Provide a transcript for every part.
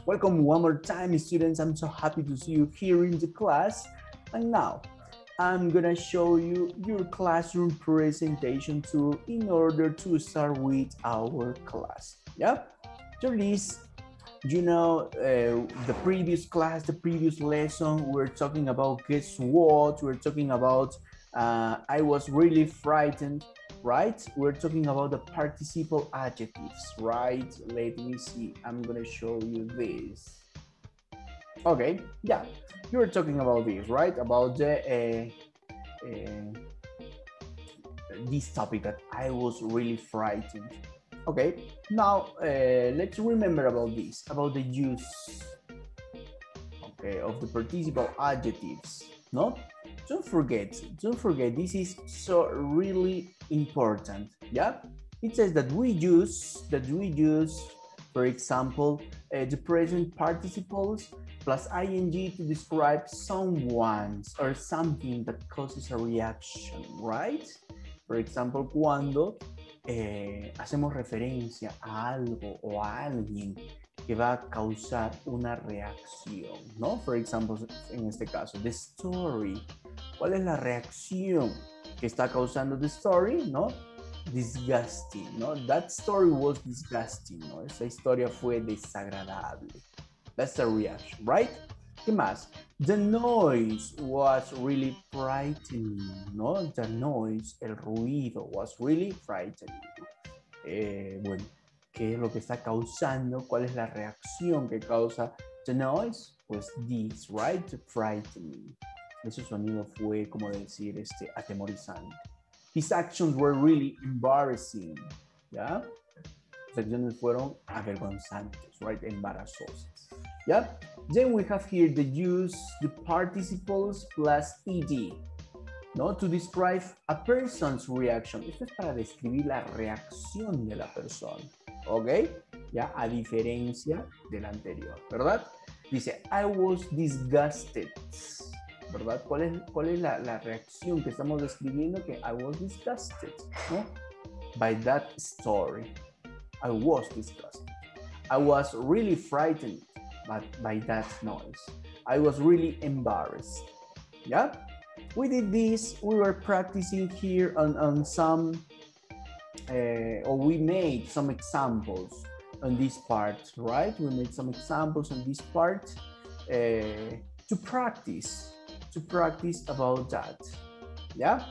Welcome one more time, students. I'm so happy to see you here in the class. And now, I'm gonna show you your classroom presentation tool in order to start with our class. Yeah? After this, you know, the previous class, the previous lesson, we're talking about guess what? We're talking about I was really frightened, right? We're talking about the participle adjectives, right? Let me see. I'm gonna show you this. Okay, yeah, you were talking about this, right? About the this topic that I was really frightened. Okay, now let's remember about this, about the use, okay, of the participle adjectives. No, don't forget, this is so really important. Yeah, it says that we use, for example, the present participles plus ing to describe someone's or something that causes a reaction, right? For example, cuando hacemos referencia a algo o a alguien que va a causar una reacción, ¿no? For example, en este caso, the story. ¿Cuál es la reacción que está causando the story, no? Disgusting, ¿no? That story was disgusting, ¿no? Esa historia fue desagradable. That's the reaction, right? ¿Qué más? The noise was really frightening, ¿no? The noise, el ruido, was really frightening. Bueno, ¿qué es lo que está causando? ¿Cuál es la reacción que causa the noise? Pues this, right? Frightening. Ese sonido fue, como decir, atemorizante. His actions were really embarrassing, ¿ya? Sus acciones fueron avergonzantes, right? Embarazosas. Yeah. Then we have here the use the participles plus ed, ¿no? To describe a person's reaction. Esto es para describir la reacción de la persona, ¿ok? Ya, a diferencia del anterior, ¿verdad? Dice, I was disgusted, ¿verdad? ¿Cuál es la reacción que estamos describiendo? Que I was disgusted, ¿no? By that story. I was disgusted. I was really frightened by that noise. I was really embarrassed. Yeah? We did this, we were practicing here on some, or we made some examples on this part, right? We made some examples on this part to practice about that. Yeah?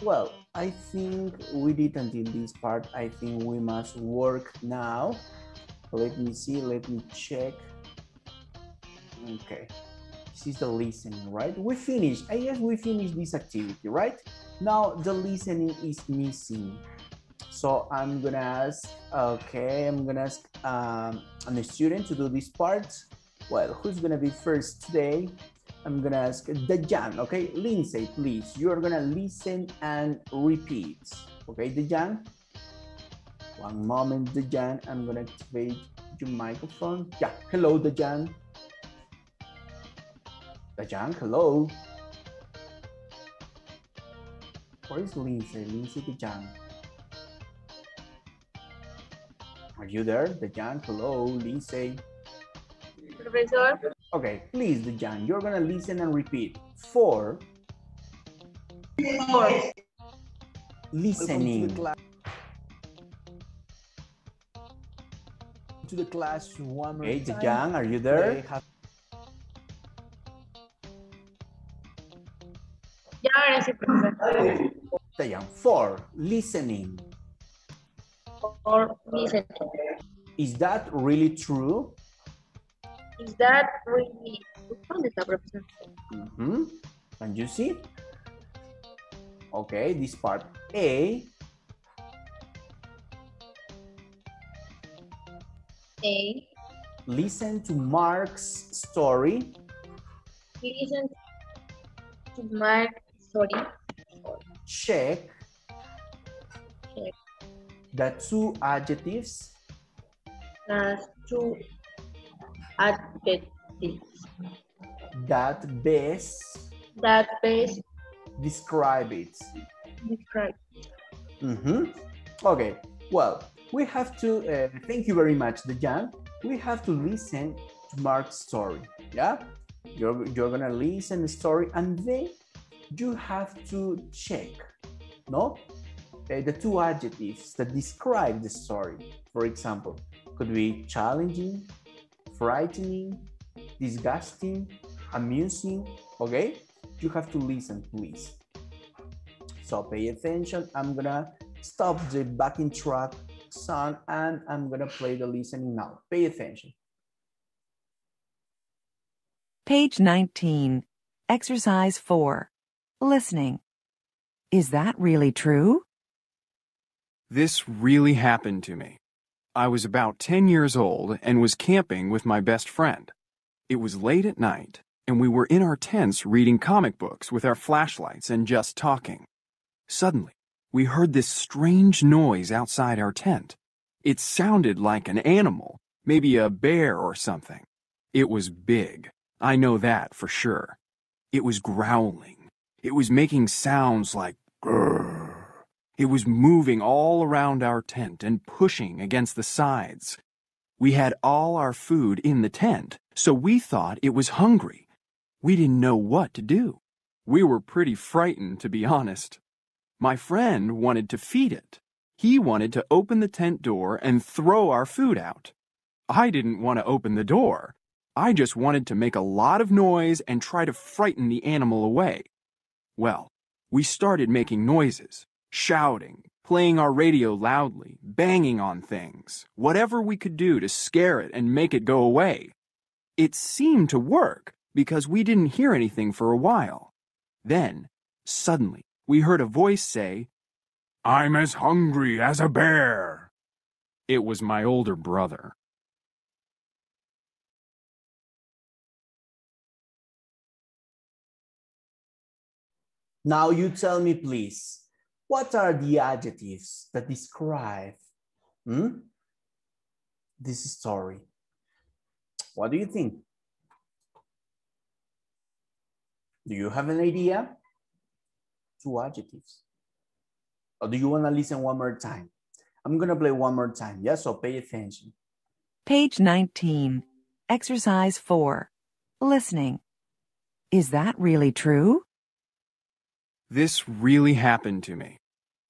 Well, I think we did until this part. I think we must work now. Let me see, let me check. Okay, this is the listening, right? We finished, I guess we finished this activity, right? Now the listening is missing. So I'm gonna ask, okay, I'm gonna ask a student to do this part. Well, who's gonna be first today? I'm gonna ask Dajan, okay? Lindsay, please, you're gonna listen and repeat. Okay, Dajan? One moment, Dajan, I'm gonna activate your microphone. Yeah, hello, Dajan. Dajan, hello. Where is Lindsay? Lindsay Dajan. Are you there? Dajan, hello, Lindsay. Professor. Okay, please, Dajan, you're gonna listen and repeat. For listening. To the class one more Hey, time. Dajan, are you there? Ya, ahora sí, profesor. Dajan, for listening. For listening. Is that really true? Is that really... ¿Dónde está, profesor? Can you see? Okay, this part. A. A. Listen to Mark's story. Listen to Mark's story. Check Check the two adjectives las two adjectives that best describe it. describe. Okay, well, we have to, thank you very much, Dajan. we have to listen to Mark's story. Yeah, you're gonna listen the story, and then you have to check, no, the two adjectives that describe the story. For example, could be challenging, frightening, disgusting, amusing. Okay, you have to listen, please. So pay attention. I'm gonna stop the backing track sound and I'm gonna play the listening now. Pay attention. Page 19, Exercise 4, Listening. Is that really true? This really happened to me. I was about 10 years old and was camping with my best friend. It was late at night, and we were in our tents reading comic books with our flashlights and just talking. Suddenly, we heard this strange noise outside our tent. It sounded like an animal, maybe a bear or something. It was big. I know that for sure. It was growling. It was making sounds like grrr. It was moving all around our tent and pushing against the sides. We had all our food in the tent, so we thought it was hungry. We didn't know what to do. We were pretty frightened, to be honest. My friend wanted to feed it. He wanted to open the tent door and throw our food out. I didn't want to open the door. I just wanted to make a lot of noise and try to frighten the animal away. Well, we started making noises, shouting, playing our radio loudly, banging on things, whatever we could do to scare it and make it go away. It seemed to work because we didn't hear anything for a while. Then, suddenly, we heard a voice say, "I'm as hungry as a bear." It was my older brother. Now you tell me, please, what are the adjectives that describe this story? What do you think? Do you have an idea? Two adjectives. Or do you want to listen one more time? I'm going to play one more time. Yeah, so pay attention. Page 19, Exercise 4, Listening. Is that really true? This really happened to me.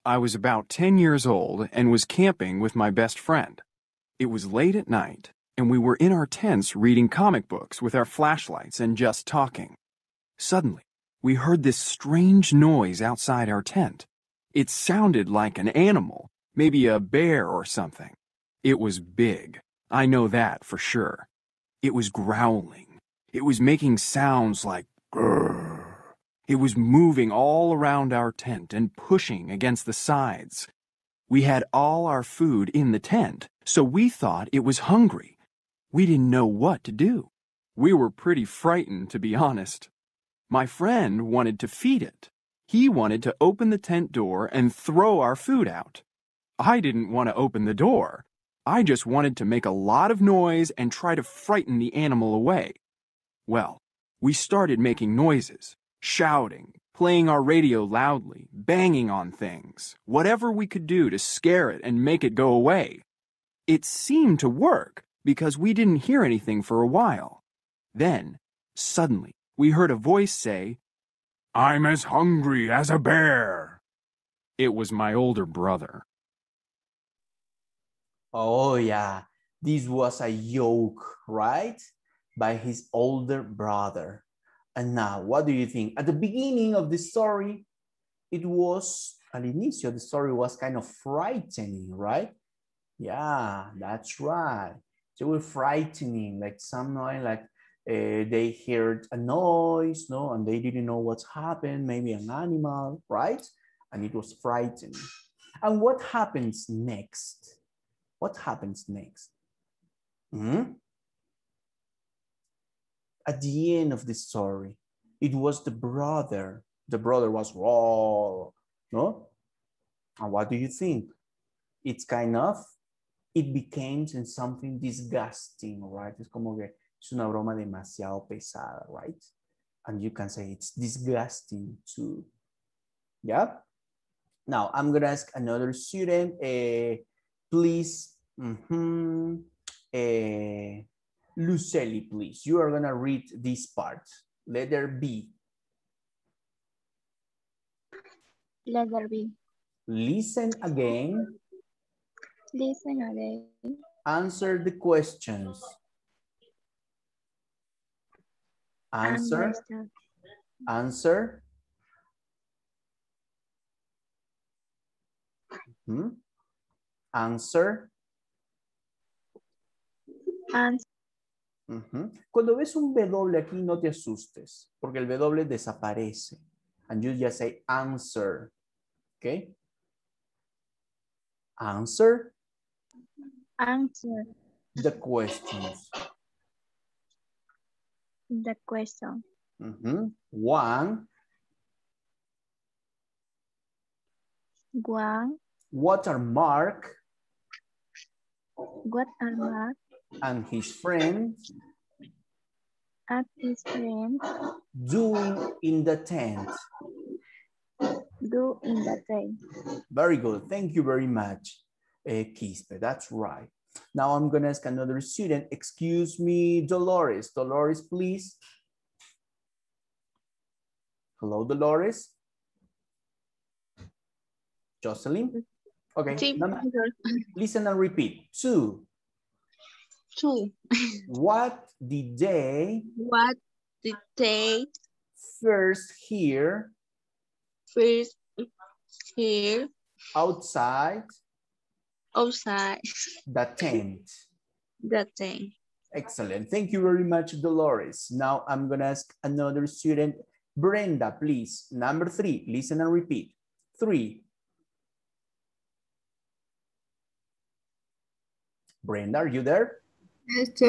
I was about 10 years old and was camping with my best friend. It was late at night, and we were in our tents reading comic books with our flashlights and just talking. Suddenly, we heard this strange noise outside our tent. It sounded like an animal, maybe a bear or something. It was big. I know that for sure. It was growling. It was making sounds like grrr. It was moving all around our tent and pushing against the sides. We had all our food in the tent, so we thought it was hungry. We didn't know what to do. We were pretty frightened, to be honest. My friend wanted to feed it. He wanted to open the tent door and throw our food out. I didn't want to open the door. I just wanted to make a lot of noise and try to frighten the animal away. Well, we started making noises, shouting, playing our radio loudly, banging on things, whatever we could do to scare it and make it go away. It seemed to work because we didn't hear anything for a while. Then, suddenly, we heard a voice say, "I'm as hungry as a bear." It was my older brother. Oh yeah, this was a joke, right? By his older brother. And now, what do you think? At the beginning of the story, it was, al inicio, the story was kind of frightening, right? Yeah, that's right. They were frightening, like something like they heard a noise, no, and they didn't know what's happened, maybe an animal, right? And it was frightening. And what happens next? What happens next? At the end of the story, it was the brother. The brother was raw, no? And what do you think? It's kind of, it became something disgusting, right? Es como que es una broma demasiado pesada, right? And you can say it's disgusting too. Yeah? Now, I'm gonna ask another student, please Luceli, please. You are gonna read this part. Letter B. Letter B. Listen again. Listen again. Answer the questions. Answer. Understand. Answer. Answer. Answer. Cuando ves un W aquí, no te asustes, porque el W desaparece. And you just say answer. Okay? Answer Answer the questions. the question. One, One. Watermark What are Mark and his friend and his friend doing in the tent? do in the train? Very good. Thank you very much, Quispe. That's right. Now I'm going to ask another student. Excuse me, Dolores. Dolores, please. Hello, Dolores. Jocelyn? Okay. Listen and repeat. Two. What did they first hear outside the tent? Excellent. Thank you very much, Dolores. Now I'm going to ask another student. Brenda, please. Number 3. Listen and repeat. 3. Brenda, are you there?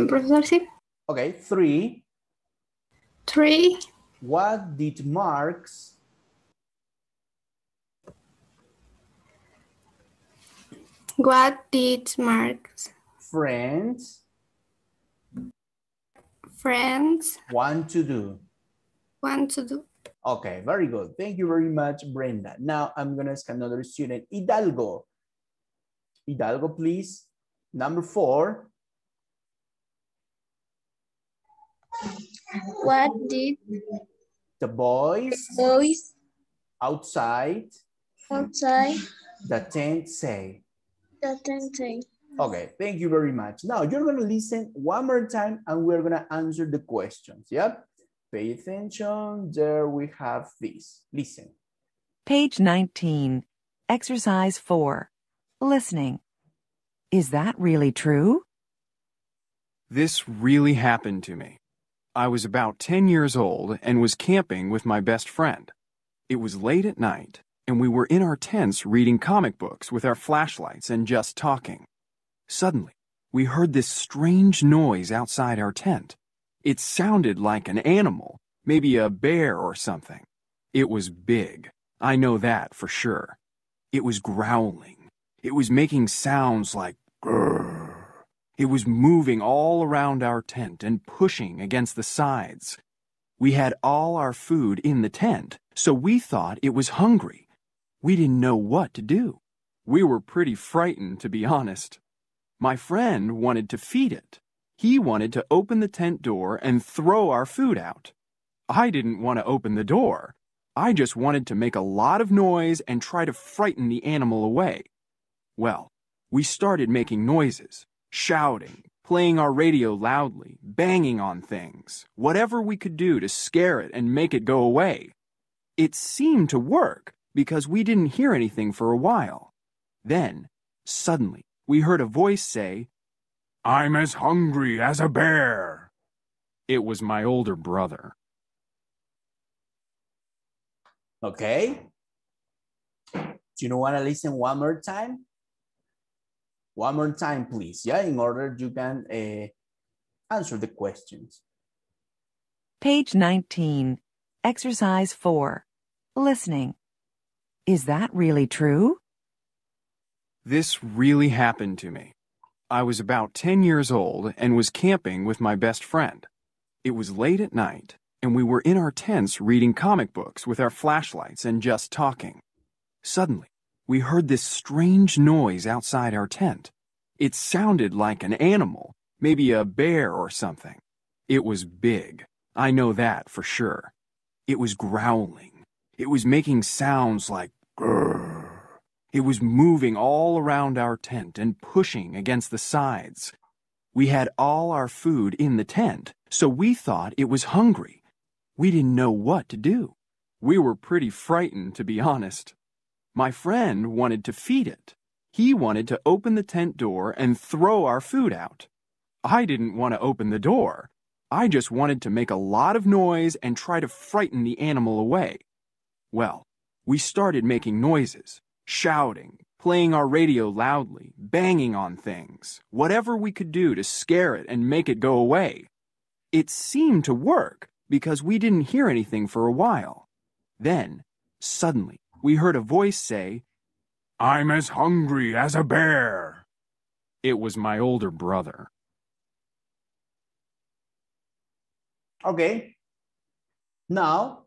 Professor, sí. Okay. 3. 3. What did Mark's friends want to do? Okay, very good. Thank you very much, Brenda. Now I'm going to ask another student, Hidalgo. Hidalgo, please. Number 4. What did The boys outside the tent say? Okay, thank you very much. Now you're going to listen one more time and we're going to answer the questions. Yep. Pay attention. There we have this. Listen. Page 19, Exercise 4, Listening. Is that really true? This really happened to me. I was about 10 years old and was camping with my best friend. It was late at night, and we were in our tents reading comic books with our flashlights and just talking. Suddenly, we heard this strange noise outside our tent. It sounded like an animal, maybe a bear or something. It was big. I know that for sure. It was growling. It was making sounds like grrr. It was moving all around our tent and pushing against the sides. We had all our food in the tent, so we thought it was hungry. We didn't know what to do. We were pretty frightened, to be honest. My friend wanted to feed it. He wanted to open the tent door and throw our food out. I didn't want to open the door. I just wanted to make a lot of noise and try to frighten the animal away. Well, we started making noises, shouting, playing our radio loudly, banging on things, whatever we could do to scare it and make it go away. It seemed to work because we didn't hear anything for a while. Then, suddenly, we heard a voice say, "I'm as hungry as a bear." It was my older brother. Okay. Do you want to listen one more time? One more time, please. Yeah, in order you can answer the questions. Page 19, Exercise 4, Listening. Is that really true? This really happened to me. I was about 10 years old and was camping with my best friend. It was late at night, and we were in our tents reading comic books with our flashlights and just talking. Suddenly, we heard this strange noise outside our tent. It sounded like an animal, Maybe a bear or something. It was big. I know that for sure. It was growling. It was making sounds like grrr. It was moving all around our tent and pushing against the sides. We had all our food in the tent, so we thought it was hungry. We didn't know what to do. We were pretty frightened, to be honest. My friend wanted to feed it. He wanted to open the tent door and throw our food out. I didn't want to open the door. I just wanted to make a lot of noise and try to frighten the animal away. Well, we started making noises, shouting, playing our radio loudly, banging on things, whatever we could do to scare it and make it go away. It seemed to work because we didn't hear anything for a while. Then, suddenly, we heard a voice say, "I'm as hungry as a bear." It was my older brother. Okay. Now,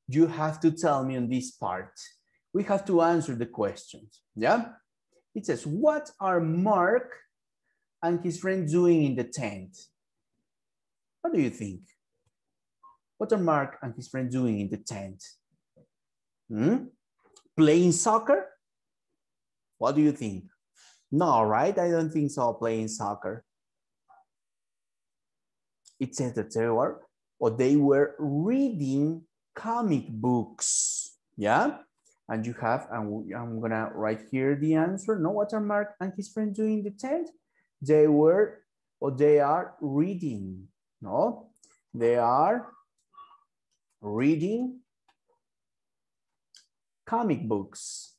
you have to tell me on this part. We have to answer the questions, yeah? It says, what are Mark and his friend doing in the tent? What do you think? What are Mark and his friend doing in the tent? Playing soccer? What do you think? No, right? I don't think so, playing soccer. It says that they were reading comic books, yeah? And you have, and I'm gonna write here the answer. No, what are Mark and his friend doing in the tent? They were, or they are reading, no? They are reading comic books.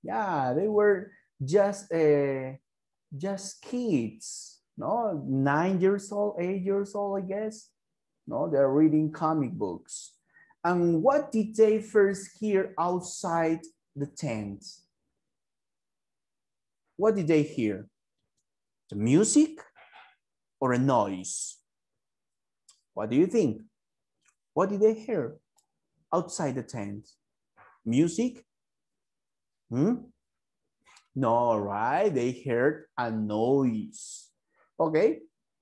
Yeah, they were just kids, no? 9 years old, 8 years old, I guess. No, they're reading comic books. And what did they first hear outside the tent? What did they hear? The music or a noise? What do you think? What did they hear outside the tent? Music? No, right? They heard a noise. Okay,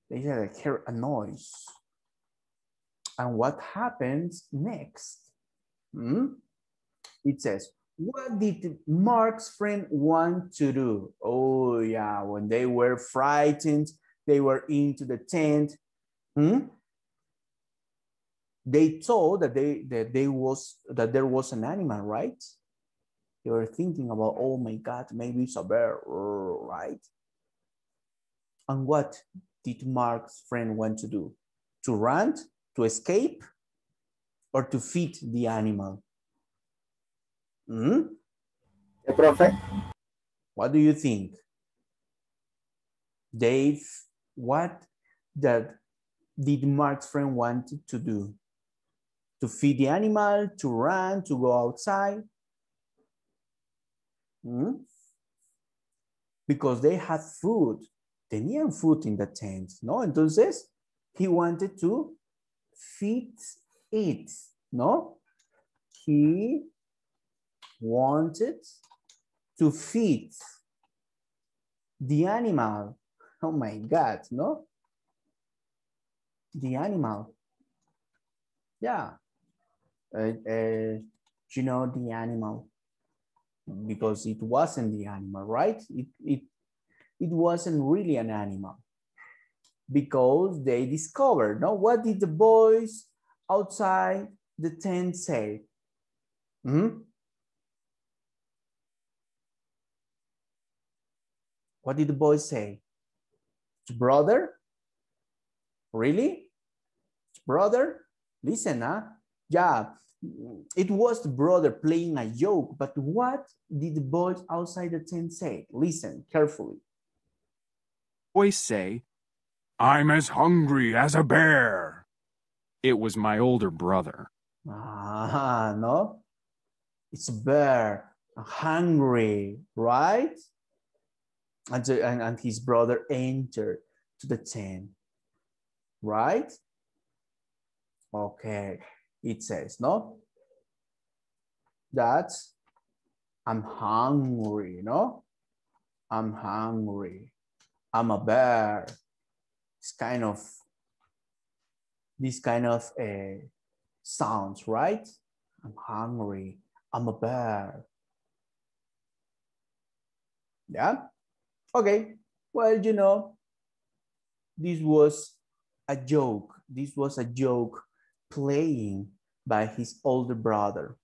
they heard a noise. And what happens next? It says, what did Mark's friend want to do? Oh yeah, when they were frightened, they were into the tent. They thought that there was an animal, right? They were thinking about, oh my God, maybe it's a bear, right? And what did Mark's friend want to do? To run, to escape, or to feed the animal? Profe. What do you think? Dave, what did Mark's friend want to do? To feed the animal, to run, to go outside? Because they had food. Tenían food in the tent, ¿no? Entonces, he wanted to feed it, ¿no? He wanted to feed the animal. Oh my God, no? The animal. Yeah. You know, the animal. Because it wasn't the animal, right? It wasn't really an animal. Because they discovered, no? What did the boys outside the tent say? What did the boys say? Brother? Really? Brother? Listen, yeah, it was the brother playing a joke, but what did the boys outside the tent say? Listen carefully. Boys say, "I'm as hungry as a bear." It was my older brother. No, it's a bear, hungry, right? And his brother entered to the tent, right? Okay, it says, no? That I'm hungry, no? I'm hungry. I'm a bear. This kind of sounds, right? I'm hungry. I'm a bear. Yeah? Okay. Well, you know, this was a joke. This was a joke playing by his older brother,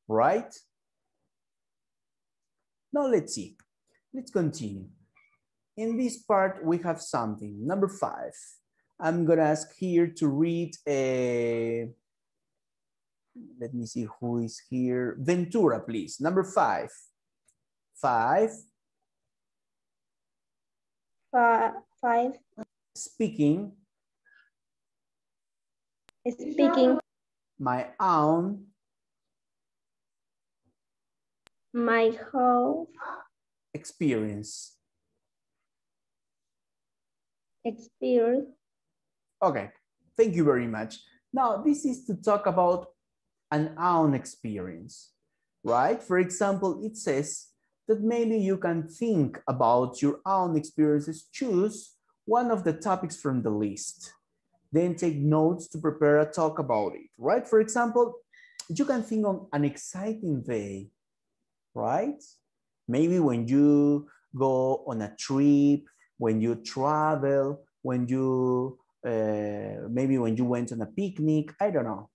right? Now let's see. Let's continue. In this part, we have something. Number 5. I'm gonna ask here to read a, let me see who is here. Ventura, please. Number 5. 5. 5. Speaking. Speaking. My own. My whole Experience. experience. Okay, thank you very much. Now, this is to talk about an own experience, right? For example, it says that maybe you can think about your own experiences, choose one of the topics from the list, then take notes to prepare a talk about it, right? For example, you can think on an exciting day, right? Maybe when you go on a trip, when you travel, when you, maybe when you went on a picnic, I don't know.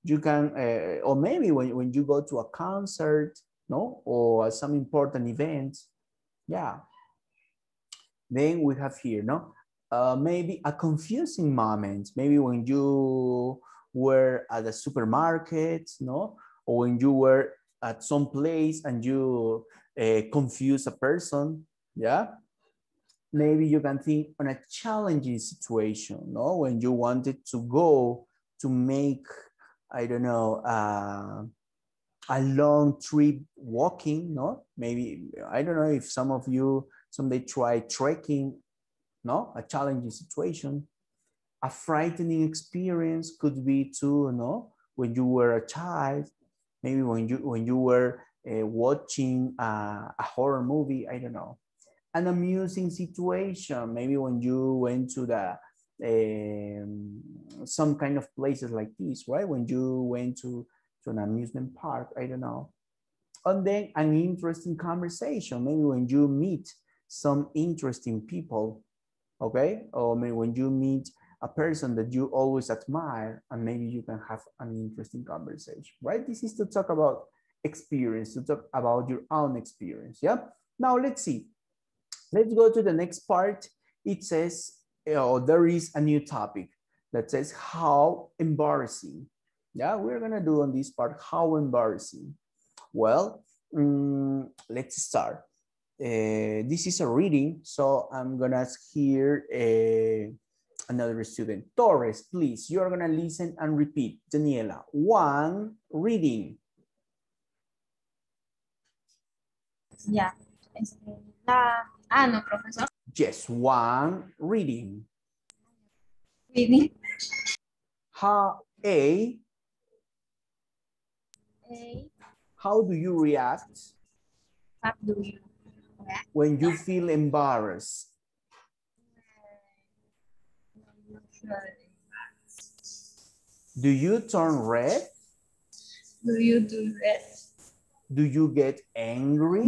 You can, or maybe when you go to a concert, no, or some important event, yeah. Then we have here, no, maybe a confusing moment, maybe when you were at a supermarket, no, or when you were at some place and you confuse a person, yeah. Maybe you can think on a challenging situation, no, when you wanted to go to make, I don't know, a long trip walking, no? Maybe, I don't know if some of you someday try trekking, no? A challenging situation. A frightening experience could be too, no? When you were a child, maybe when you were watching a horror movie, I don't know. An amusing situation, maybe when you went to the some kind of places like this, right? When you went to an amusement park, I don't know. And then an interesting conversation, maybe when you meet some interesting people, okay? Or maybe when you meet a person that you always admire and maybe you can have an interesting conversation, right? This is to talk about experience, to talk about your own experience, yeah? Now let's see. Let's go to the next part. It says, oh, there is a new topic that says how embarrassing. Yeah, we're gonna do on this part, how embarrassing. Well, let's start. This is a reading, so I'm gonna ask here another student. Torres, please, you're gonna listen and repeat. Daniela, 1, reading. Ya. No, profesor. Yes, 1, reading. Reading. How how do you react How do you react? when you feel embarrassed? Do you turn red? Do you do that? Do you get angry?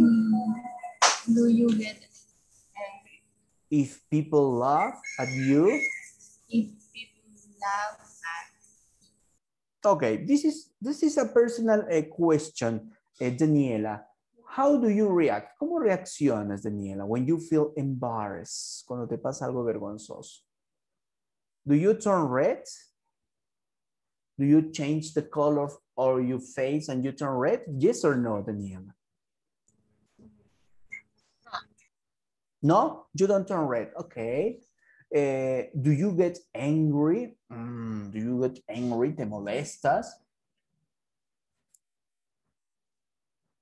Do you get angry? If people laugh at you? If people laugh at Okay, this is a personal question, Daniela. How do you react? ¿Cómo reaccionas, Daniela, when you feel embarrassed? Cuando te pasa algo vergonzoso. Do you turn red? Do you change the color of your face and you turn red? Yes or no, Daniela? No, you don't turn red. Okay. Do you get angry? Do you get angry? ¿Te molestas?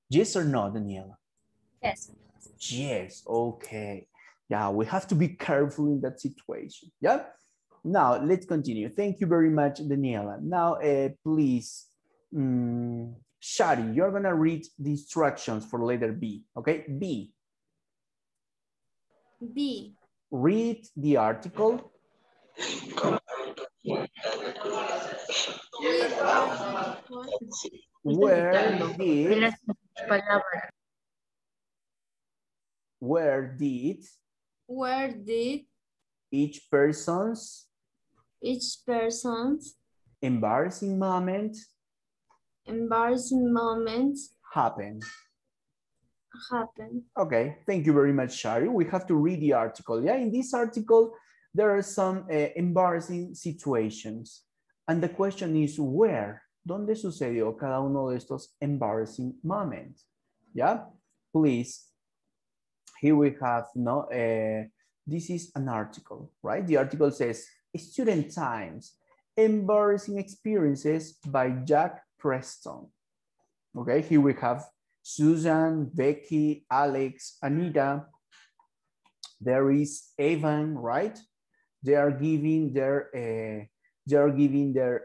Yes or no, Daniela? yes. Yes, okay. Yeah, we have to be careful in that situation. Yeah. Now, let's continue. Thank you very much, Daniela. Now, please, Shari, you're going to read the instructions for letter B, okay? B. B. Read the article. Read article. Where De did, las palabras. where did Where did each person's each person's embarrassing moment embarrassing moments happen? happen? Okay, thank you very much, Shari. We have to read the article. Yeah, in this article, there are some embarrassing situations. And the question is, where? ¿Dónde sucedió cada uno de estos embarrassing moments? Yeah, please. Here we have, no, this is an article, right? The article says, Student Times, Embarrassing Experiences by Jack Preston. Okay, here we have Susan, Becky, Alex, Anita. There is Evan, right? They are giving their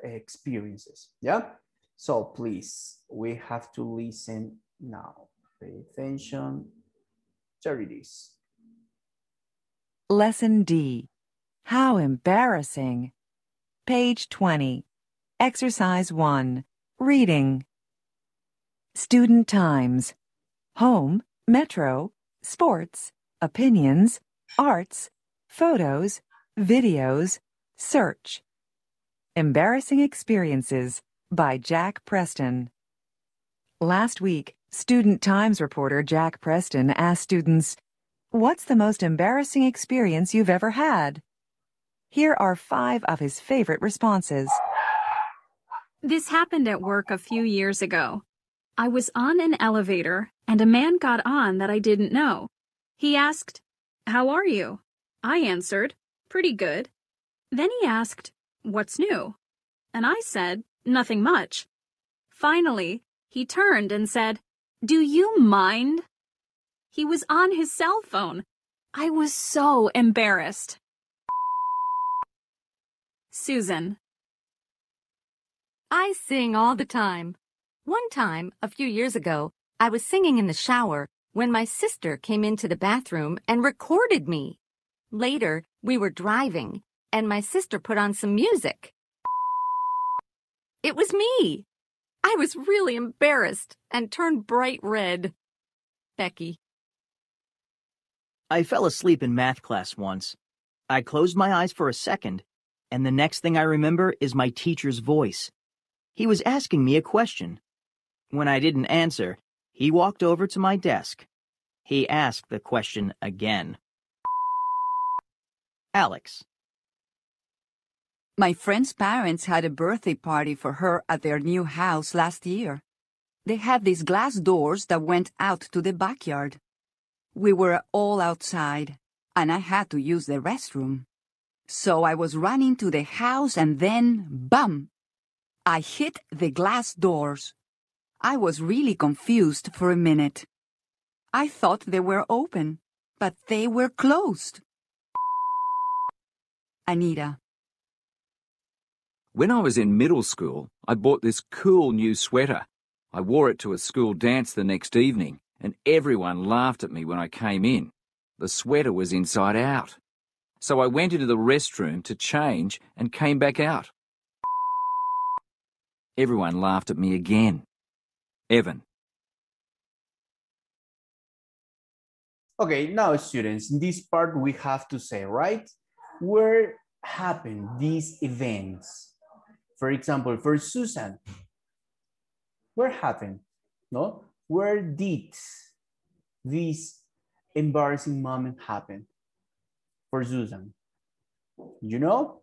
experiences. Yeah. So please, we have to listen now. Pay attention. There it is. Lesson D. How embarrassing. Page 20. Exercise 1. Reading. Student times. Home, metro, sports, opinions, arts, photos, videos, search. Embarrassing Experiences by Jack Preston. Last week, Student Times reporter Jack Preston asked students, "What's the most embarrassing experience you've ever had?" Here are 5 of his favorite responses. This happened at work a few years ago. I was on an elevator and a man got on that I didn't know. He asked, "How are you?" I answered, "Pretty good." Then he asked, "What's new?" And I said, "Nothing much." Finally, he turned and said, "Do you mind?" He was on his cell phone. I was so embarrassed. Susan. I sing all the time. One time, a few years ago, I was singing in the shower when my sister came into the bathroom and recorded me. Later, we were driving, and my sister put on some music. It was me. I was really embarrassed and turned bright red. Becky. I fell asleep in math class once. I closed my eyes for a second, and the next thing I remember is my teacher's voice. He was asking me a question. When I didn't answer, he walked over to my desk. He asked the question again. Alex. My friend's parents had a birthday party for her at their new house last year. They had these glass doors that went out to the backyard. We were all outside, and I had to use the restroom. So I was running to the house and then, bam! I hit the glass doors. I was really confused for a minute. I thought they were open, but they were closed. Anita. When I was in middle school, I bought this cool new sweater. I wore it to a school dance the next evening, and everyone laughed at me when I came in. The sweater was inside out. So I went into the restroom to change and came back out. Everyone laughed at me again. Evan. Okay, now students, in this part we have to say, right? Where happened these events? For example, for Susan, where happened? No? Where did this embarrassing moment happen for Susan? You know?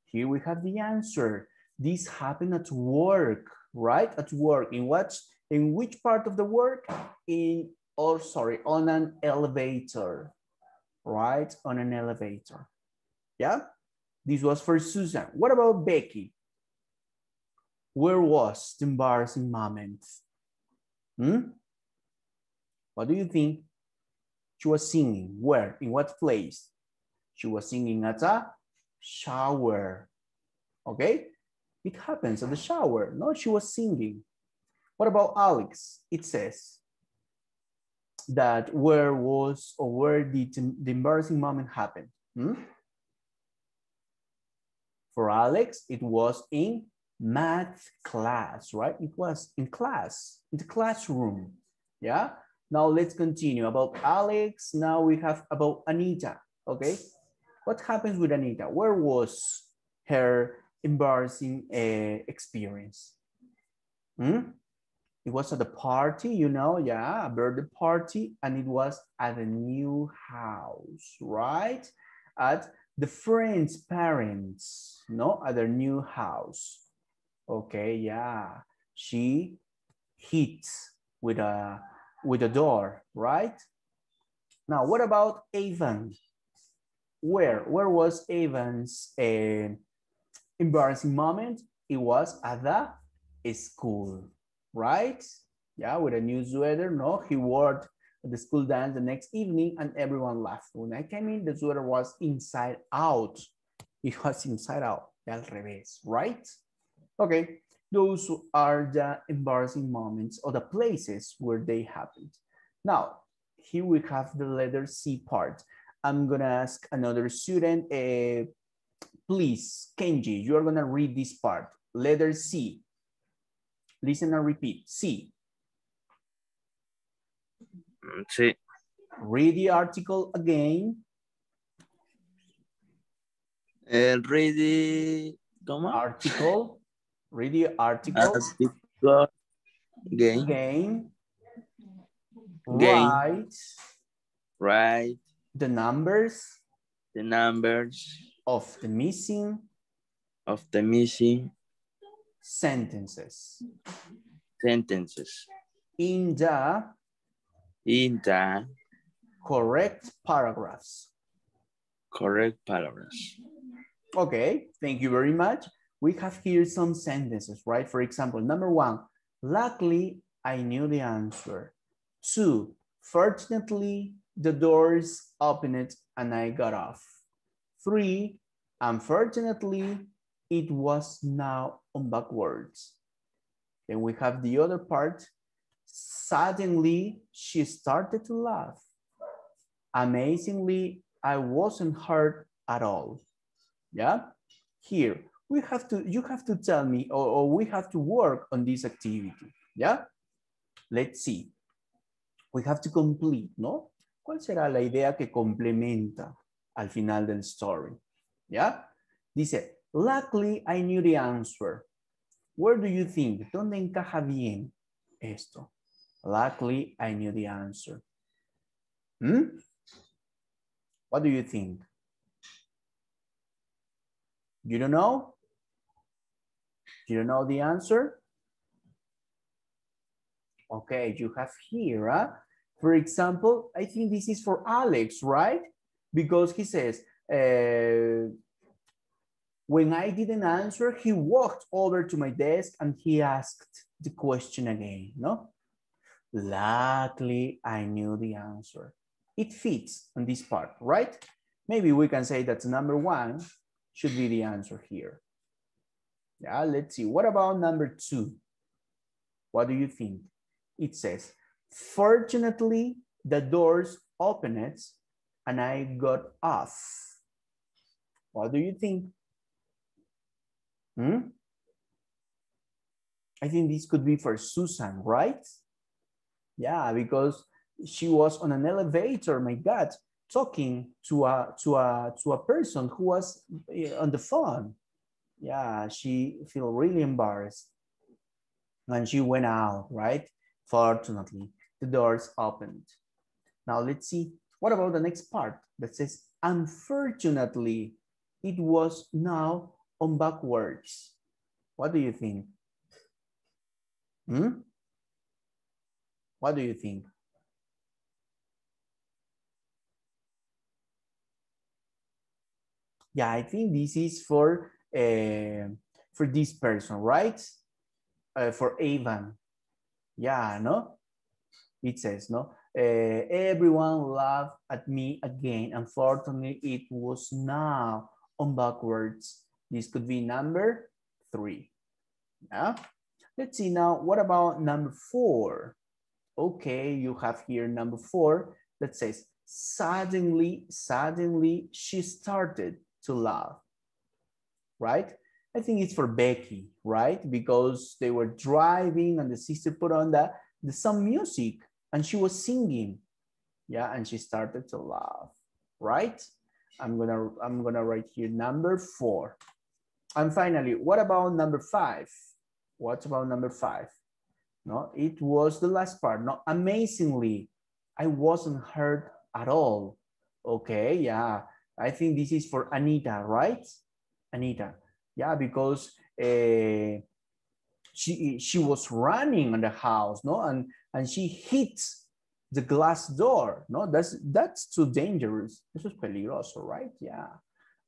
Here we have the answer. This happened at work, right? At work. In which part of the work? On an elevator, right? On an elevator. Yeah? This was for Susan. What about Becky? Where was the embarrassing moment? What do you think? She was singing. Where? In what place? She was singing at a shower. Okay? It happens at the shower. No, she was singing. What about Alex? It says, that where was or where did the embarrassing moment happen? For Alex, it was in math class, right? It was in class, in the classroom, yeah? Now let's continue about Alex. Now we have about Anita, okay? What happens with Anita? Where was her embarrassing experience? It was at a party, you know, yeah, a birthday party, and it was at a new house, right? At the friend's parents, no, at their new house. Okay, yeah, she hit with a door, right? Now, what about Avon? Where was Avon's embarrassing moment? It was at the school, right? Yeah, with a new sweater. No, he wore it at the school dance the next evening and everyone laughed. When I came in, the sweater was inside out. It was inside out, al revés, right? Okay, those are the embarrassing moments or the places where they happened. Now, here we have the letter C part. I'm gonna ask another student, please, Kenji, you are gonna read this part. Letter C. Listen and repeat. C. Sí. Read the article again. Read the article. Read the article. Article. Again. Write. Write. The numbers. The numbers. Of the missing. Of the missing. Sentences. Sentences. In the correct paragraphs. Correct paragraphs. Okay, thank you very much. We have here some sentences, right? For example, number 1, luckily, I knew the answer. 2, fortunately, the doors opened and I got off. 3, unfortunately, it was now on backwards. Then we have the other part. Suddenly, she started to laugh. Amazingly, I wasn't hurt at all. Yeah? Here, you have to tell me, or we have to work on this activity. Yeah? Let's see. We have to complete, ¿no? ¿Cuál será la idea que complementa al final del story? Yeah? Dice, luckily, I knew the answer. Where do you think? ¿Dónde encaja bien esto? Luckily, I knew the answer. What do you think? You don't know? You don't know the answer? Okay, you have here, for example, I think this is for Alex, right? Because he says, when I didn't answer, he walked over to my desk and he asked the question again, no? Luckily, I knew the answer. It fits on this part, right? Maybe we can say that number 1 should be the answer here. Yeah, let's see. What about number 2? What do you think? It says, fortunately, the doors opened and I got off. What do you think? I think this could be for Susan, right? Yeah, because she was on an elevator, my God, talking to a person who was on the phone. Yeah, she felt really embarrassed. And she went out, right? Fortunately, the doors opened. Now let's see, what about the next part that says, unfortunately, it was now on backwards. What do you think? What do you think? Yeah, I think this is for this person, right? For Avon. Yeah, no? It says, no? Everyone laughed at me again. Unfortunately, it was now on backwards. This could be number 3. Yeah? Let's see now, what about number 4? Okay, you have here number 4 that says, suddenly she started to laugh, right? I think it's for Becky, right? Because they were driving and the sister put on some music and she was singing. Yeah, and she started to laugh, right? I'm gonna write here number 4. And finally, what about number 5? What about number 5? No, it was the last part. No, amazingly, I wasn't hurt at all. Okay, yeah. I think this is for Anita, right? Anita. Yeah, because she was running in the house, no, and she hit the glass door. No, that's too dangerous. Eso es peligroso, right? Yeah.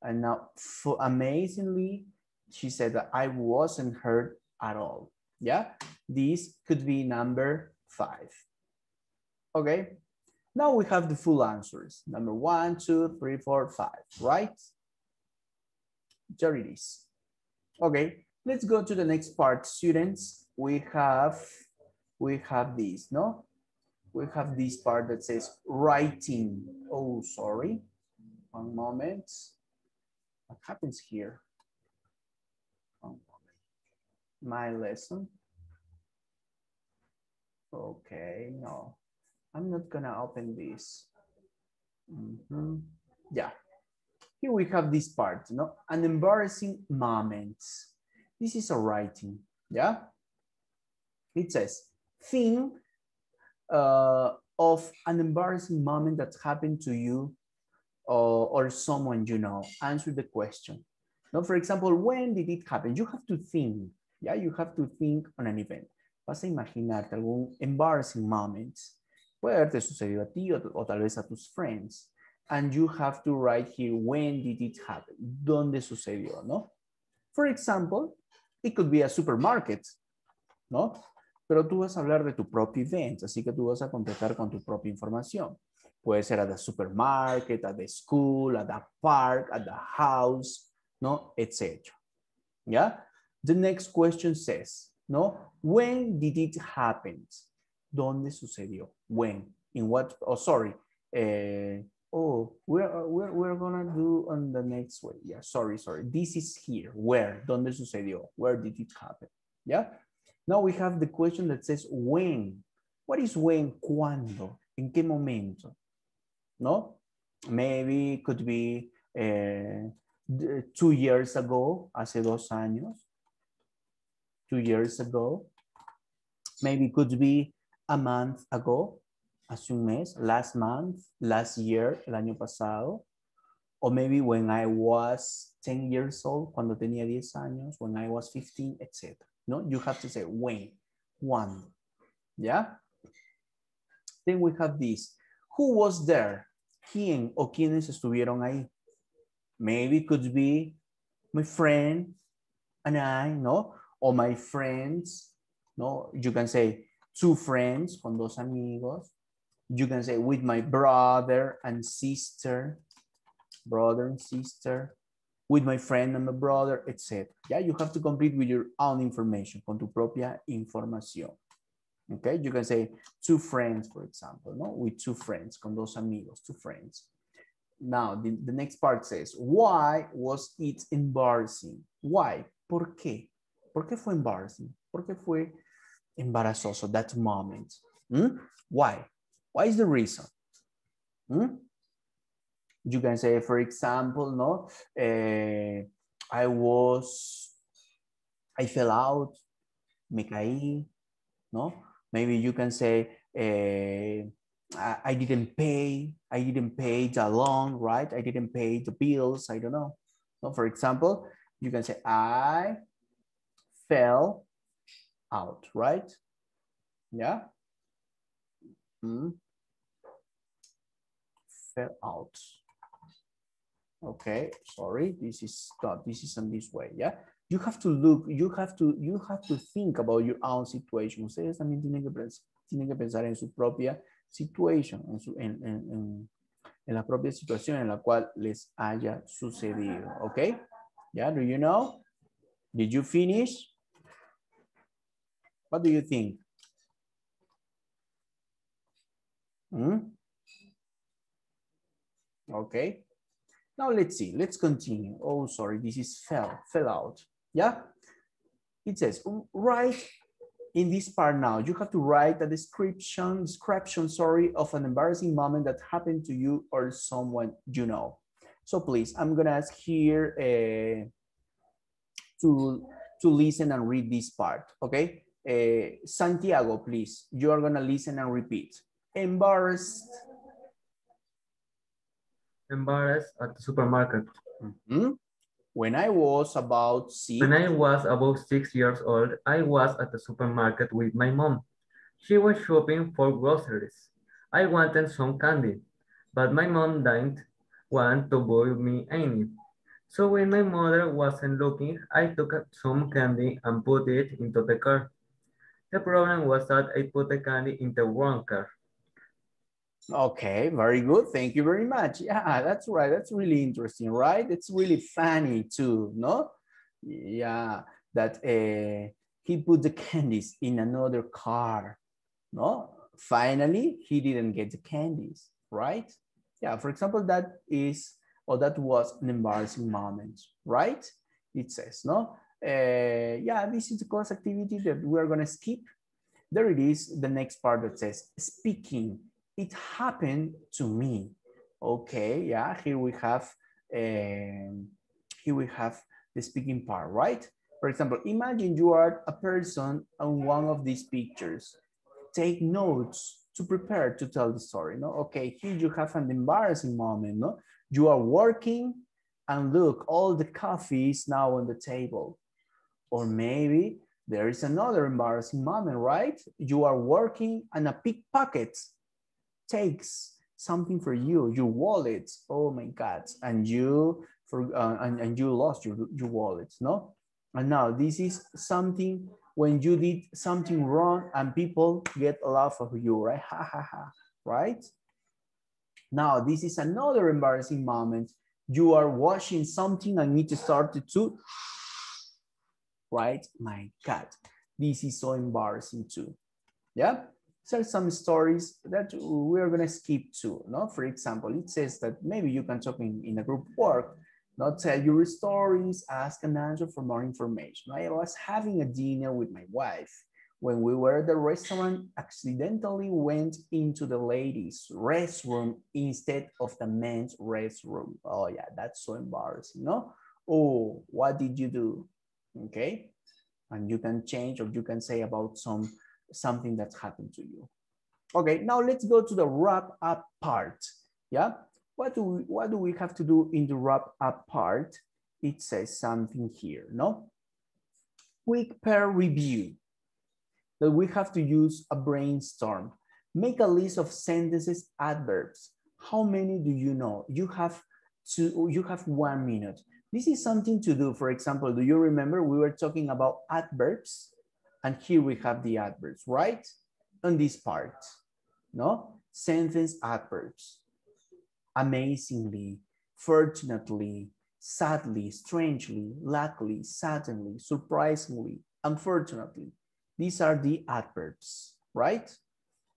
And now, for amazingly, she said that I wasn't hurt at all. Yeah, this could be number 5. Okay, now we have the full answers. Number 1, 2, 3, 4, 5, right? There it is. Okay, let's go to the next part, students. We have this, no? We have this part that says writing. Oh, sorry. One moment. What happens here? My lesson. Okay, no, I'm not gonna open this. Yeah, here we have this part, no? An embarrassing moment. This is a writing, yeah? It says, think of an embarrassing moment that happened to you or someone you know. Answer the question. No, for example, when did it happen? You have to think. Yeah, you have to think on an event. Vas a imaginarte algún embarrassing moment. Puede haberte sucedido a ti o tal vez a tus friends. And you have to write here, when did it happen? ¿Dónde sucedió, no? For example, it could be a supermarket, ¿no? Pero tú vas a hablar de tu propio event, así que tú vas a completar con tu propia información. Puede ser at the supermarket, at the school, at the park, at the house, ¿no? Etc. Yeah? The next question says, no? When did it happen? ¿Dónde sucedió? When? In what? Oh, sorry. We're gonna do on the next way. Yeah, sorry. This is here. Where? ¿Dónde sucedió? Where did it happen? Yeah? Now we have the question that says when. What is when? ¿Cuándo? ¿En qué momento? No? Maybe it could be 2 years ago, hace 2 años. 2 years ago. Maybe it could be a month ago, hace un mes, last month, last year, el año pasado. Or maybe when I was 10 years old, cuando tenía 10 años, when I was 15, etc. No, you have to say when, cuándo. Yeah? Then we have this. Who was there? ¿Quién o quiénes estuvieron ahí? Maybe it could be my friend and I, no? Or my friends, no? You can say 2 friends, con 2 amigos. You can say with my brother and sister, with my friend and my brother, etc. Yeah, you have to complete with your own information, con tu propia información. Okay, you can say 2 friends, for example, no? With 2 friends, con 2 amigos, 2 friends. Now, the next part says, why was it embarrassing? Why? ¿Por qué? ¿Por qué fue embarrassing? ¿Por qué fue embarazoso, that moment? Why? Why is the reason? You can say, for example, no? I fell out, me caí, no? Maybe you can say, I didn't pay the loan, right? I didn't pay the bills, I don't know. So for example, you can say, I fell out, right? Yeah? Fell out. Okay, sorry, this is in this way, yeah? You have to look, you have to think about your own situation. Ustedes también tienen que pensar en su propia situation, en la propia situación en la cual les haya sucedido, okay? Yeah, do you know? Did you finish? What do you think? Hmm? Okay. Now let's see. Let's continue. Oh, sorry. This is fell out. Yeah. It says write in this part now. You have to write a description, sorry, of an embarrassing moment that happened to you or someone you know. So please, I'm gonna ask here to listen and read this part. Okay. Santiago, please. You are gonna listen and repeat. Embarrassed. Embarrassed at the supermarket. Mm-hmm. When I was about 6. When I was about 6 years old, I was at the supermarket with my mom. She was shopping for groceries. I wanted some candy, but my mom didn't want to buy me any. So when my mother wasn't looking, I took some candy and put it into the car. The problem was that I put the candy in the wrong car. Okay, very good. Thank you very much. Yeah, that's right. That's really interesting, right? It's really funny too, no? Yeah, that he put the candies in another car, no? Finally, he didn't get the candies, right? Yeah, for example, that is, or that was an embarrassing moment, right? It says, no? Yeah, this is the class activity that we're gonna skip. There it is, the next part that says speaking. It happened to me. Okay, yeah, here we have the speaking part, right? For example, imagine you are a person on one of these pictures. Take notes to prepare to tell the story, no? Okay, here you have an embarrassing moment, no? You are working and look, all the coffee is now on the table. Or maybe there is another embarrassing moment, right? You are working and a pickpocket takes something for you, your wallet. Oh my God! And you lost your wallet, no? And now this is something when you did something wrong and people get a laugh of you, right? Ha ha ha, right? Now this is another embarrassing moment. You are washing something and need to start to, right? My God, this is so embarrassing too. Yeah. So some stories that we're gonna skip to, no? For example, it says that maybe you can talk in a group work, not tell your stories, ask and answer for more information. I was having a dinner with my wife. When we were at the restaurant, accidentally went into the ladies' restroom instead of the men's restroom. Oh yeah, that's so embarrassing, no? Oh, what did you do? Okay, and you can change or you can say about something that's happened to you. Okay, now let's go to the wrap up part. Yeah, what do we have to do in the wrap up part? It says something here, no? Quick pair review. That we have to use a brainstorm. Make a list of sentences, adverbs. How many do you know? You have 1 minute. This is something to do. For example, do you remember we were talking about adverbs? And here we have the adverbs, right? On this part, no? Sentence adverbs. Amazingly, fortunately, sadly, strangely, luckily, suddenly, surprisingly, unfortunately. These are the adverbs, right?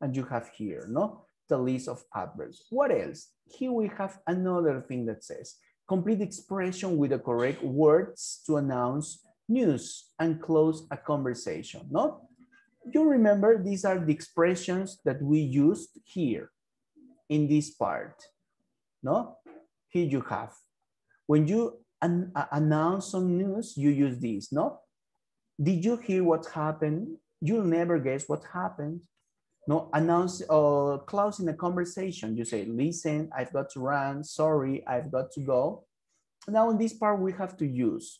And you have here, no? The list of adverbs. What else? Here we have another thing that says, complete expression with the correct words to announce news and close a conversation, no? You remember these are the expressions that we used here in this part, no? Here you have. When you announce some news, you use these, no? Did you hear what happened? You'll never guess what happened. No, announce or closing a conversation. You say, listen, I've got to run. Sorry, I've got to go. Now in this part, we have to use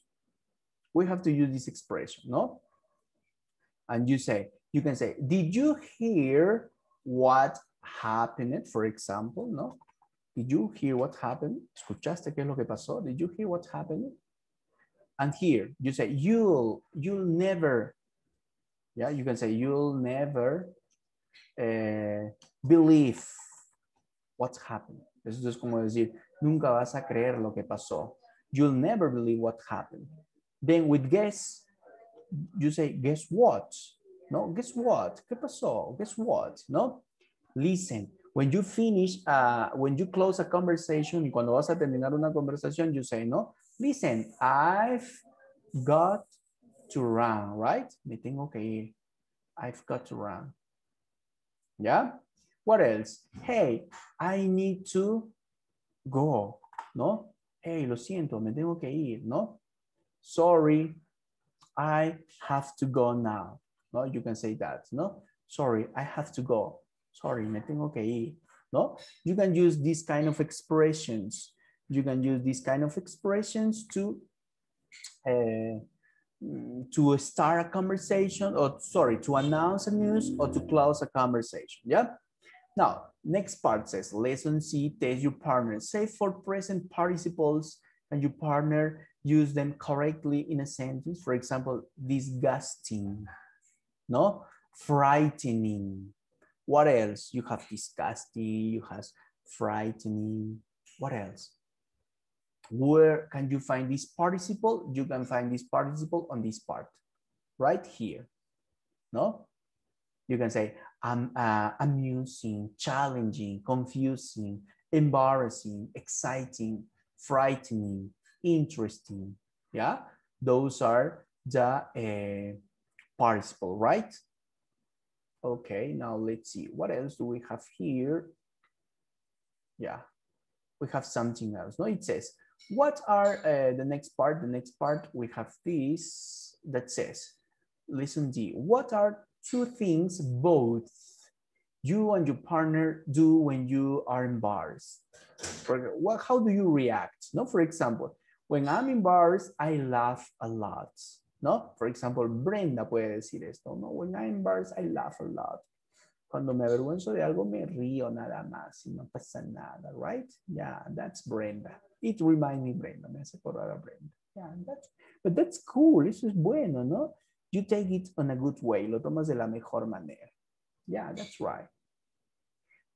this expression, no? And you can say, did you hear what happened? For example, no? Did you hear what happened? ¿Escuchaste qué es lo que pasó? Did you hear what happened? And here you say, you'll never, yeah, you can say, you'll never believe what's happened. Eso es como decir, nunca vas a creer lo que pasó. You'll never believe what happened. Then with guess, you say, guess what? No, guess what? ¿Qué pasó? Guess what? No? Listen, When you finish, when you close a conversation, y cuando vas a terminar una conversación, you say, no, listen, I've got to run, right? Me tengo que ir. I've got to run. Yeah? What else? Hey, I need to go, ¿no? Hey, lo siento, me tengo que ir, ¿no? Sorry, I have to go now. No, you can say that, no? Sorry, I have to go. Sorry, me tengo que ir, no? You can use these kind of expressions. You can use these kind of expressions to start a conversation, or sorry, to announce a news or to close a conversation, yeah? Now, next part says, lesson C, test your partner. Say for present participles, and your partner use them correctly in a sentence. For example, disgusting, no? Frightening. What else? You have disgusting, you have frightening. What else? Where can you find this participle? You can find this participle on this part, right here, no? You can say, amusing, challenging, confusing, embarrassing, exciting, frightening, interesting, yeah? Those are the participle, right? Okay, now let's see. What else do we have here? Yeah, we have something else. No, it says, what are the next part? The next part, we have this that says, listen D, what are two things both you and your partner do when you are embarrassed? How do you react? No, for example, when I'm embarrassed, I laugh a lot. No, for example, Brenda puede decir esto, no, when I'm embarrassed, I laugh a lot. Cuando me avergüenzo de algo, me río nada más y no pasa nada, right? Yeah, that's Brenda. It reminds me Brenda, me hace acordar a Brenda. Yeah, but that's cool, eso es bueno, ¿no? You take it on a good way, lo tomas de la mejor manera. Yeah, that's right.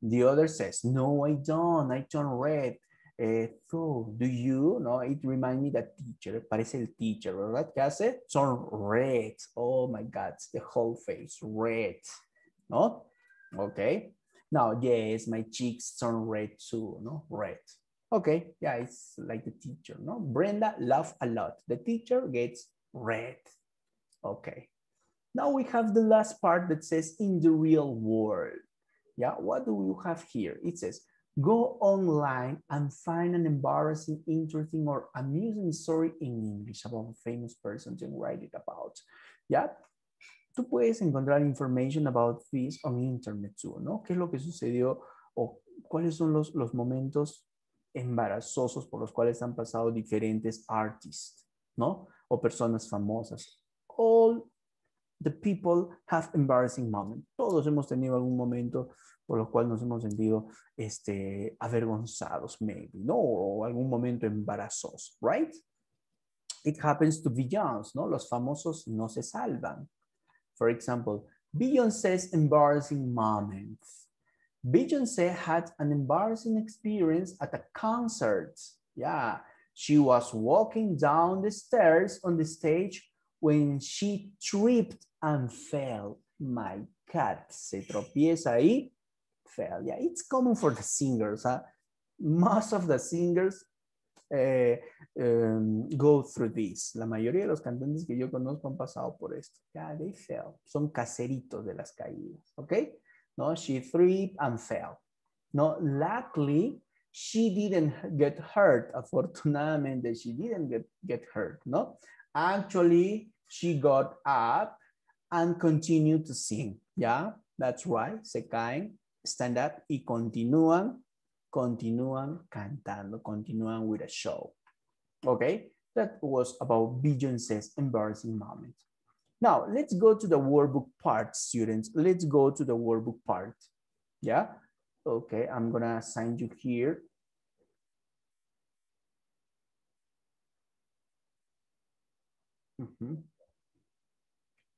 The other says, no, I don't, I turn red. So, do you? No, it reminds me that teacher, parece el teacher, ¿verdad? ¿Qué hace? Turn red. Oh my God, the whole face, red. No? Okay. Now, yes, my cheeks turn red too, no? Red. Okay, yeah, it's like the teacher, no? Brenda laughs a lot. The teacher gets red. Okay. Now we have the last part that says in the real world. Yeah, what do we have here? It says, go online and find an embarrassing, interesting, or amusing story in English about a famous person and write it about. Yeah. Tú puedes encontrar information about this on internet too, ¿no? ¿Qué es lo que sucedió o cuáles son los momentos embarazosos por los cuales han pasado diferentes artists, ¿no? O personas famosas. All the people have embarrassing moments. Todos hemos tenido algún momento por lo cual nos hemos sentido avergonzados, maybe, ¿no? O algún momento embarazoso, right? It happens to Beyoncé, ¿no? Los famosos no se salvan. For example, Beyoncé's embarrassing moments. Beyoncé had an embarrassing experience at a concert. Yeah, she was walking down the stairs on the stage when she tripped and fell. My God, se tropieza y fell. Yeah, it's common for the singers. Huh? Most of the singers go through this. La mayoría de los cantantes que yo conozco han pasado por esto. Yeah, they fell. Son caseritos de las caídas. Okay? No, she tripped and fell. No, luckily, she didn't get hurt. Afortunadamente, she didn't get hurt. No, actually, she got up and continued to sing. Yeah, that's right. Se caen, stand up y continúan cantando, continúan with a show. Okay, that was about Beyoncé's embarrassing moment. Now, let's go to the workbook part, students. Let's go to the workbook part. Yeah, okay, I'm gonna assign you here.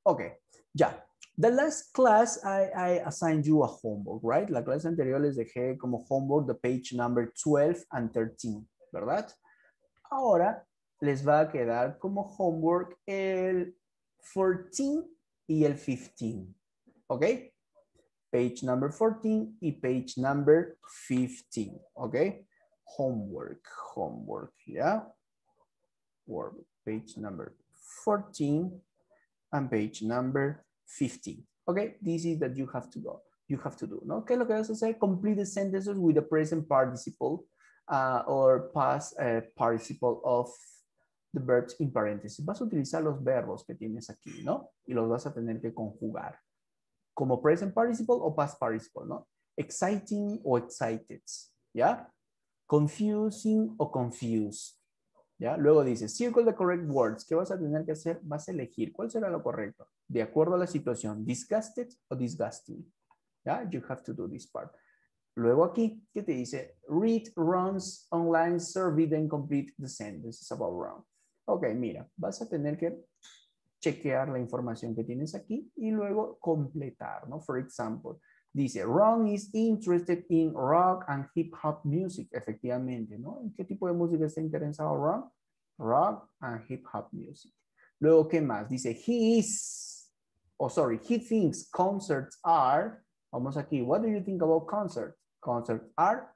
Okay, ya. The last class I assigned you a homework, right? La clase anterior les dejé como homework the page number 12 and 13, ¿verdad? Ahora les va a quedar como homework el 14 y el 15, ¿ok? Page number 14 y page number 15, okay? Homework, yeah? Work, page number 14 and page number 15. Okay, this is that you have to go. You have to do, ¿no? ¿Qué es lo que vas a hacer? Complete the sentences with the present participle or past participle of the verbs in parentheses. Vas a utilizar los verbos que tienes aquí, ¿no? Y los vas a tener que conjugar. Como present participle o past participle, ¿no? Exciting o excited, ¿ya? Confusing o confused, ¿ya? Luego dice, circle the correct words. ¿Qué vas a tener que hacer? Vas a elegir cuál será lo correcto, de acuerdo a la situación, disgusted o disgusting, ¿ya? You have to do this part. Luego aquí, ¿qué te dice? Read Ron's online survey, then complete the sentences about Ron. Ok, mira, vas a tener que chequear la información que tienes aquí y luego completar, ¿no? For example, dice, Ron is interested in rock and hip hop music. Efectivamente, ¿no? ¿En qué tipo de música está interesado Ron? Rock and hip hop music. Luego, ¿qué más? Dice, he thinks concerts are, vamos aquí, what do you think about concerts? Concerts are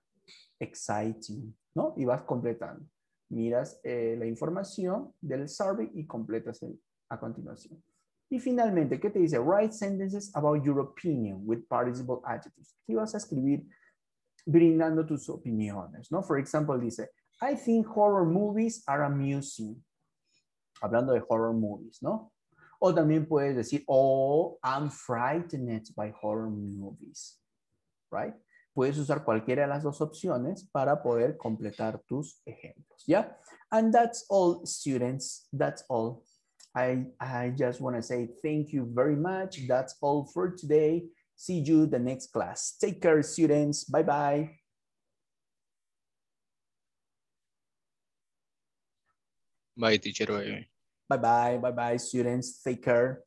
exciting, ¿no? Y vas completando. Miras la información del survey y completas a continuación. Y finalmente, ¿qué te dice? Write sentences about your opinion with participle adjectives. Aquí vas a escribir brindando tus opiniones, ¿no? For example, dice, I think horror movies are amusing. Hablando de horror movies, ¿no? O también puedes decir, oh, I'm frightened by horror movies, right? Puedes usar cualquiera de las dos opciones para poder completar tus ejemplos, ¿ya? And that's all, students. That's all. I just want to say thank you very much. That's all for today. See you the next class. Take care, students. Bye-bye. Bye, teacher. Bye. Bye-bye. Bye-bye, students. Take care.